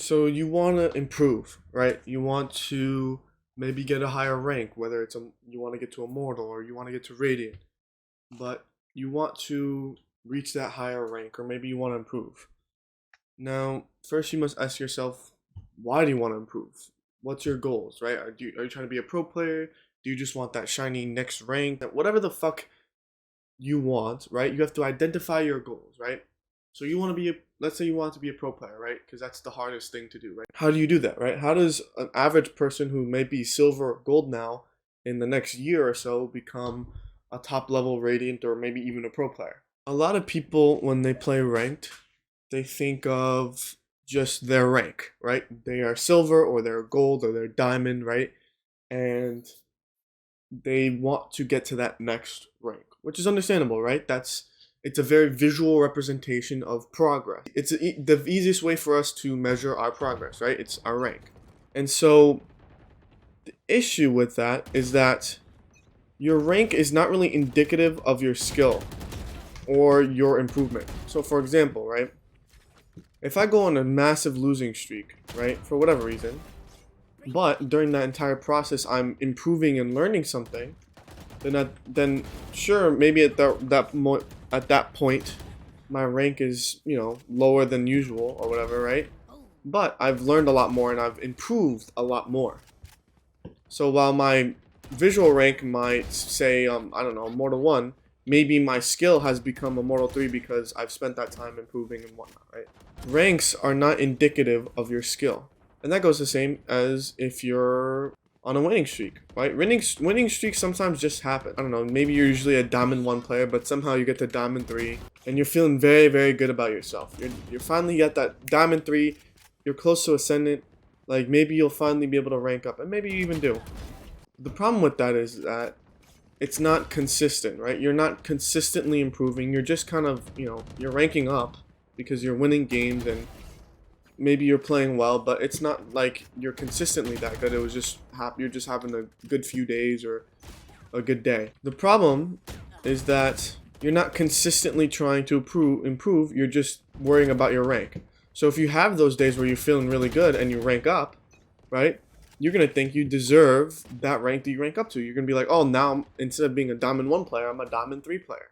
So you want to improve, right? You want to maybe get a higher rank, whether you want to get to immortal or you want to get to radiant, but you want to reach that higher rank, or maybe you want to improve. Now, first you must ask yourself, why do you want to improve? What's your goals, right? Are you trying to be a pro player? Do you just want that shiny next rank? Whatever the fuck you want, right? You have to identify your goals, right? So you want to be let's say you want to be a pro player, right? Because that's the hardest thing to do, right? How do you do that, right? How does an average person who may be silver or gold now in the next year or so become a top level radiant or maybe even a pro player? A lot of people, when they play ranked, they think of just their rank, right? They are silver or they're gold or they're diamond, right? And they want to get to that next rank, which is understandable, right? It's a very visual representation of progress. It's the easiest way for us to measure our progress, right? It's our rank. And so the issue with that is that your rank is not really indicative of your skill or your improvement. So for example, right? If I go on a massive losing streak, right, for whatever reason, but during that entire process I'm improving and learning something, then sure, maybe at that point my rank is, lower than usual or whatever, right? But I've learned a lot more and I've improved a lot more. So while my visual rank might say, I don't know, Immortal 1, maybe my skill has become Immortal 3 because I've spent that time improving and whatnot, right? Ranks are not indicative of your skill. And that goes the same as if you're on a winning streak, right? Winning streaks sometimes just happen. I don't know, maybe you're usually a Diamond 1 player, but somehow you get to Diamond 3, and you're feeling very, very good about yourself. You're finally at that Diamond 3, you're close to Ascendant, like maybe you'll finally be able to rank up, and maybe you even do. The problem with that is that it's not consistent, right? You're not consistently improving, you're just kind of, you're ranking up because you're winning games and maybe you're playing well, but it's not like you're consistently that good. It was just you're just having a good few days or a good day. The problem is that you're not consistently trying to improve. You're just worrying about your rank. So if you have those days where you're feeling really good and you rank up, right? You're gonna think you deserve that rank that you rank up to. You're gonna be like, oh, now instead of being a Diamond 1 player, I'm a Diamond 3 player.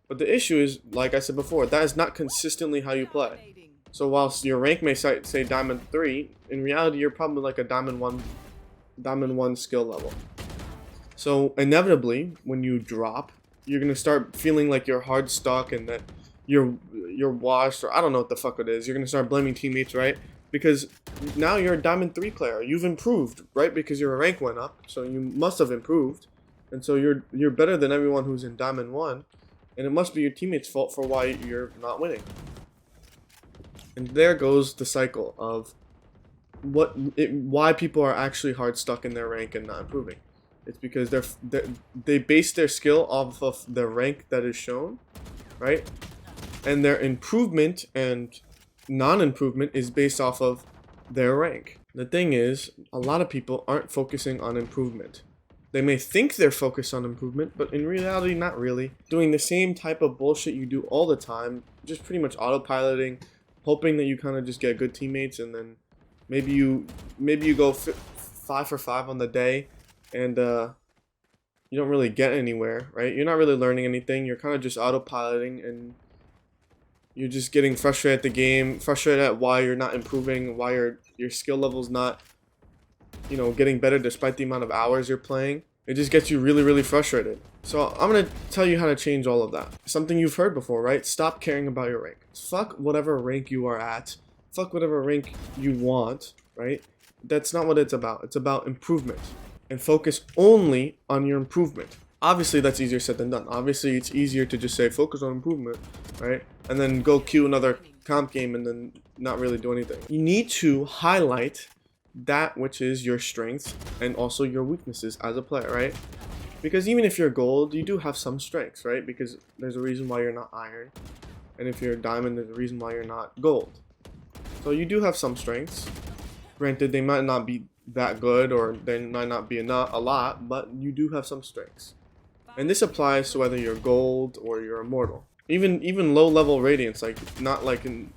But the issue is, like I said before, that is not consistently how you play. So whilst your rank may say Diamond 3, in reality you're probably like a Diamond 1 skill level. So inevitably, when you drop, you're gonna start feeling like you're hard stuck and that you're washed, or I don't know what the fuck it is. You're gonna start blaming teammates, right? Because now you're a Diamond 3 player. You've improved, right? Because your rank went up, so you must have improved. And so you're better than everyone who's in Diamond 1. And it must be your teammates' fault for why you're not winning. And there goes the cycle of why people are actually hard stuck in their rank and not improving. It's because they base their skill off of the rank that is shown, right? And their improvement and non-improvement is based off of their rank. The thing is, a lot of people aren't focusing on improvement. They may think they're focused on improvement, but in reality, not really. Doing the same type of bullshit you do all the time, just pretty much autopiloting, hoping that you kind of just get good teammates, and then maybe you go 5 for 5 on the day, and you don't really get anywhere, right? You're not really learning anything. You're kind of just autopiloting, and you're just getting frustrated at the game, frustrated at why you're not improving, why your skill level's not, getting better despite the amount of hours you're playing. It just gets you really, really frustrated. So I'm going to tell you how to change all of that. Something you've heard before, right? Stop caring about your rank. Fuck whatever rank you are at. Fuck whatever rank you want, right? That's not what it's about. It's about improvement. And focus only on your improvement. Obviously, that's easier said than done. Obviously, it's easier to just say focus on improvement, right? And then go queue another comp game and then not really do anything. You need to highlight that which is your strengths and also your weaknesses as a player, right? Because even if you're gold, you do have some strengths, right? Because there's a reason why you're not iron. And if you're a diamond, there's a reason why you're not gold. So you do have some strengths. Granted, they might not be that good, or they might not be a lot, but you do have some strengths. And this applies to whether you're gold or you're immortal. Even low level radiants, like not like in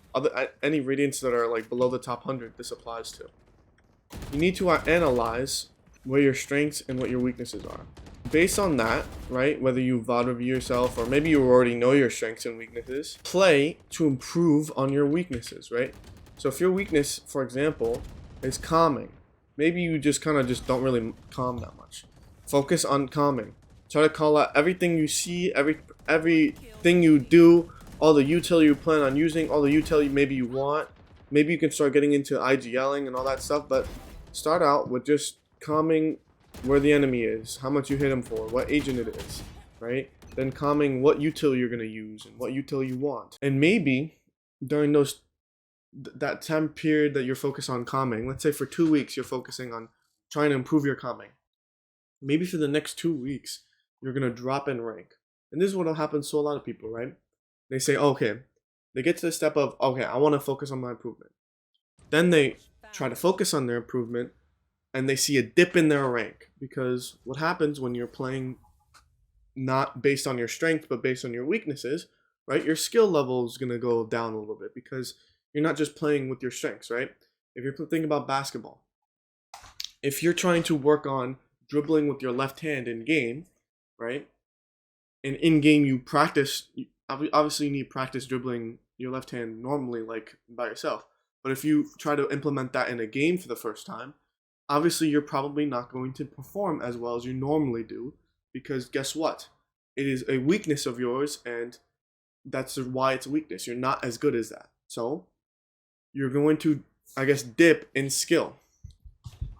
any radiants that are like below the top 100, this applies to. You need to analyze where your strengths and what your weaknesses are. Based on that, right, whether you VOD review yourself or maybe you already know your strengths and weaknesses, play to improve on your weaknesses, right? So if your weakness, for example, is calming, maybe you just kind of just don't really calm that much. Focus on calming. Try to call out everything you see, everything you do, all the util you plan on using, all the util maybe you want. Maybe you can start getting into IGLing and all that stuff, but start out with just calming where the enemy is, how much you hit him for, what agent it is, right? Then calming what util you're going to use and what util you want. And maybe during that time period that you're focused on calming, let's say for 2 weeks you're focusing on trying to improve your calming. Maybe for the next 2 weeks you're going to drop in rank. And this is what will happen to a lot of people, right? They say, okay, they get to the step of, okay, I want to focus on my improvement. Then they try to focus on their improvement and they see a dip in their rank, because what happens when you're playing not based on your strength but based on your weaknesses, right? Your skill level is going to go down a little bit because you're not just playing with your strengths, right? If you're thinking about basketball, if you're trying to work on dribbling with your left hand in game, right? And in game you practice, obviously you need practice dribbling your left hand normally, like by yourself. But if you try to implement that in a game for the first time, obviously you're probably not going to perform as well as you normally do, because guess what? It is a weakness of yours, and that's why it's a weakness. You're not as good as that. So you're going to, I guess, dip in skill.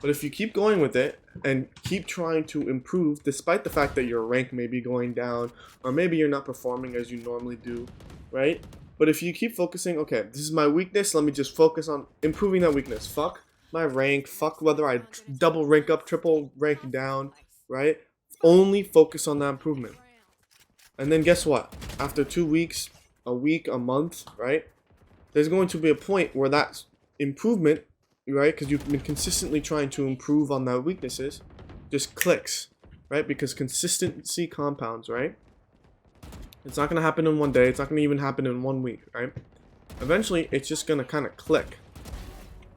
But if you keep going with it and keep trying to improve, despite the fact that your rank may be going down, or maybe you're not performing as you normally do, right? But if you keep focusing, okay, this is my weakness, let me just focus on improving that weakness. Fuck my rank, fuck whether I double rank up, triple rank down, right? Only focus on that improvement. And then guess what? After 2 weeks, a week, a month, right? There's going to be a point where that improvement, right, because you've been consistently trying to improve on that weaknesses, just clicks, right? Because consistency compounds, right? It's not going to happen in one day. It's not going to even happen in 1 week, right? Eventually, it's just going to kind of click,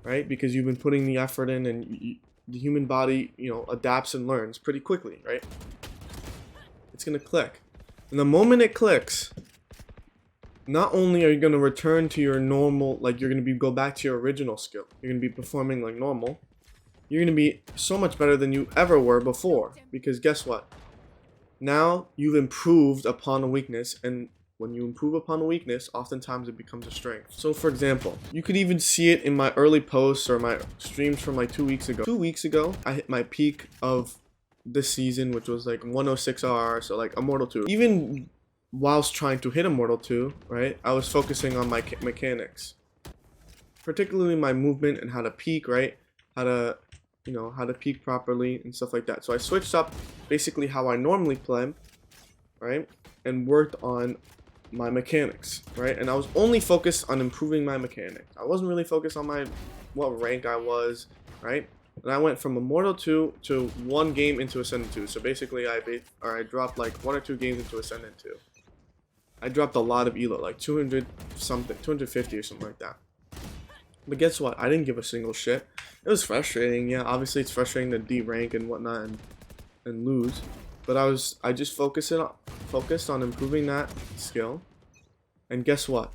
right? Because you've been putting the effort in, and the human body, adapts and learns pretty quickly, right? It's going to click. And the moment it clicks, not only are you going to return to your normal, like you're going to go back to your original skill. You're going to be performing like normal. You're going to be so much better than you ever were before. Because guess what? Now you've improved upon a weakness, and when you improve upon a weakness, oftentimes it becomes a strength. So for example, you could even see it in my early posts or my streams from like 2 weeks ago. 2 weeks ago, I hit my peak of this season, which was like 106 RR, so like Immortal 2. Even whilst trying to hit Immortal 2, right, I was focusing on my mechanics. Particularly my movement and how to peak, right? How to peak properly and stuff like that. So I switched up basically how I normally play, right? And worked on my mechanics, right? And I was only focused on improving my mechanics. I wasn't really focused on what rank I was, right? And I went from Immortal 2 to 1 game into Ascendant 2. So basically I dropped like 1 or 2 games into Ascendant 2. I dropped a lot of elo, like 200 something, 250 or something like that. But guess what? I didn't give a single shit. It was frustrating, yeah. Obviously, it's frustrating to D-rank and whatnot and lose. But I just focused on improving that skill. And guess what?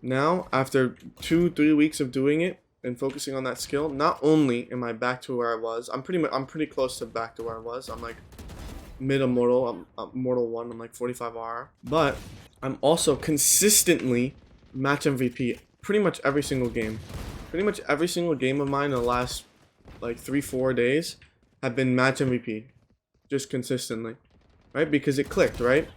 Now, after 2-3 weeks of doing it and focusing on that skill, not only am I back to where I was, I'm pretty close to back to where I was. I'm like mid-immortal. I'm Immortal 1. I'm like 45 R. But I'm also consistently match MVP. Pretty much every single game. Pretty much every single game of mine in the last like 3-4 days have been match MVP. Just consistently. Right? Because it clicked, right?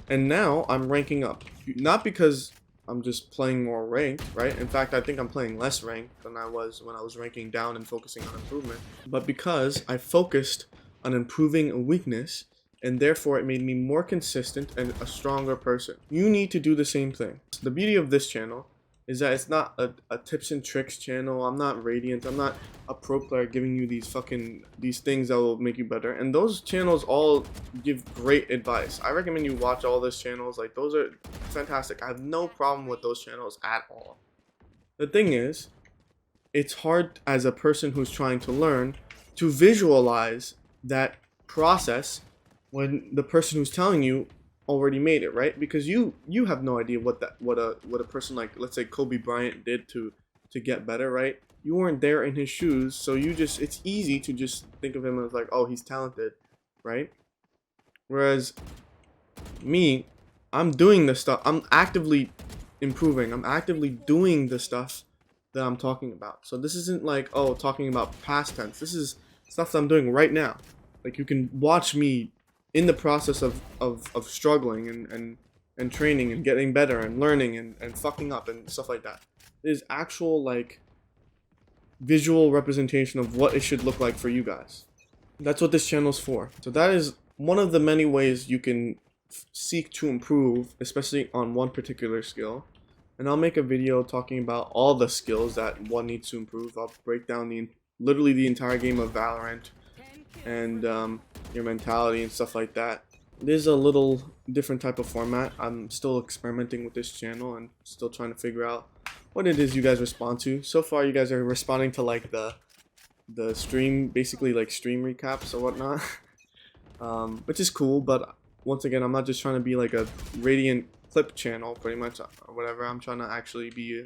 And now I'm ranking up. Not because I'm just playing more ranked, right? In fact, I think I'm playing less ranked than I was when I was ranking down and focusing on improvement. But because I focused on improving a weakness, and therefore it made me more consistent and a stronger person. You need to do the same thing. The beauty of this channel is that it's not a tips and tricks channel. I'm not Radiant. I'm not a pro player giving you these things that will make you better. And those channels all give great advice. I recommend you watch all those channels. Like, those are fantastic. I have no problem with those channels at all. The thing is, it's hard as a person who's trying to learn to visualize that process when the person who's telling you already made it, right? Because you have no idea what a person like, let's say, Kobe Bryant did to get better, right? You weren't there in his shoes, so it's easy to just think of him as like, oh, he's talented, right? Whereas me, I'm doing the stuff. I'm actively improving. I'm actively doing the stuff that I'm talking about. So this isn't like, oh, talking about past tense. This is stuff that I'm doing right now. Like, you can watch me in the process of struggling and training and getting better and learning and fucking up and stuff like that. It is actual, like, visual representation of what it should look like for you guys. That's what this channel's for. So that is one of the many ways you can seek to improve, especially on one particular skill. And I'll make a video talking about all the skills that one needs to improve. I'll break down literally the entire game of Valorant and your mentality and stuff like that. It is a little different type of format. I'm still experimenting with this channel and still trying to figure out what it is you guys respond to. So far, you guys are responding to like the stream, basically like stream recaps or whatnot, which is cool. But once again, I'm not just trying to be like a Radiant clip channel, pretty much, or whatever. I'm trying to actually be,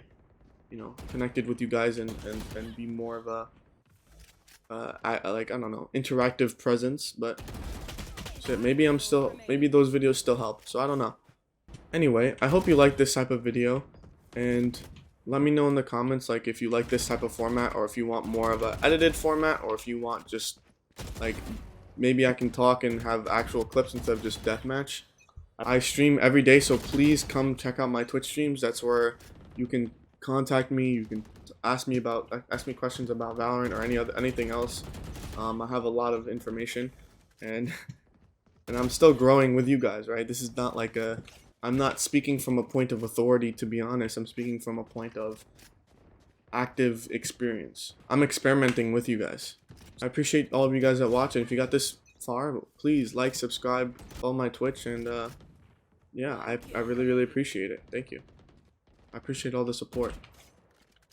connected with you guys and be more of a I don't know, interactive presence. But shit, maybe those videos still help, so I don't know. Anyway, I hope you like this type of video, and let me know in the comments, like, if you like this type of format, or if you want more of a edited format, or if you want just like maybe I can talk and have actual clips instead of just deathmatch. I stream every day, so please come check out my Twitch streams. That's where you can contact me. You can ask me questions about Valorant or anything else. I have a lot of information, and I'm still growing with you guys, right? This is not like I'm not speaking from a point of authority, to be honest. I'm speaking from a point of active experience. I'm experimenting with you guys. I appreciate all of you guys that watch, and if you got this far, please like, subscribe, follow my Twitch, and yeah, I really appreciate it. Thank you. I appreciate all the support.